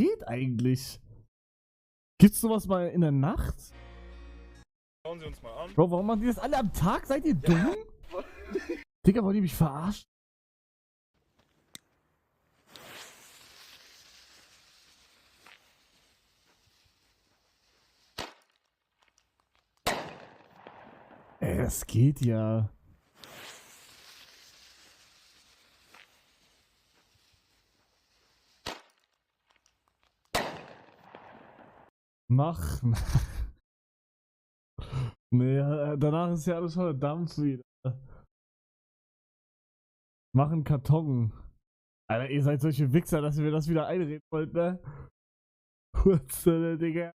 geht eigentlich? Gibt's sowas mal in der Nacht? Schauen Sie uns mal an. Bro, warum machen die das alle am Tag? Seid ihr dumm? Digga, wollt ihr mich verarschen? Ey, das geht ja. Mach. Nee, danach ist ja alles voller Dampf wieder. Mach einen Karton. Alter, ihr seid solche Wichser, dass ihr mir das wieder einreden wollt, ne? Hurzelle, Digga.